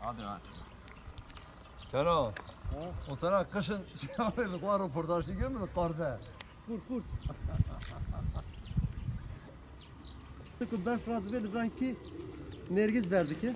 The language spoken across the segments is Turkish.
Hadi aç. Selo. O sana kışın çıkardık var röportajı görmüyor musun? Karda. Kur. Ben Fransız verdi Franki Nergiz verdi ki.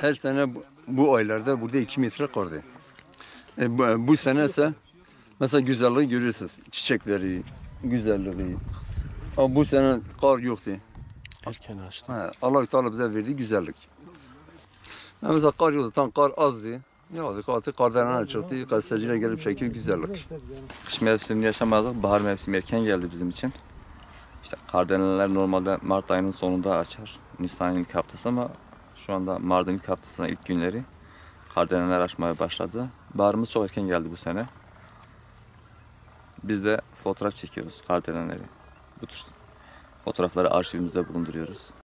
Her sene bu aylarda burada 2 metre kardı. Bu sene ise mesela güzelliği görüyorsunuz. Çiçekleri, güzelliği. Ama bu sene kar yoktu. Erken açtı. Allah Teala bize verdiği güzellik. Mesela kar yoktu, tam kar azdı. Yağdı, katı kardan çıktı. Gazeteciler gelip çekiyor güzellik. Kış mevsimini yaşamadık. Bahar mevsimi erken geldi bizim için. İşte Kardelenler normalde Mart ayının sonunda açar. Nisan ayının ilk haftası ama şu anda Mart'ın ilk haftasının ilk günleri Kardelenler açmaya başladı. Baharımız çok erken geldi bu sene. Biz de fotoğraf çekiyoruz Kardelenleri. Bu tür fotoğrafları arşivimizde bulunduruyoruz.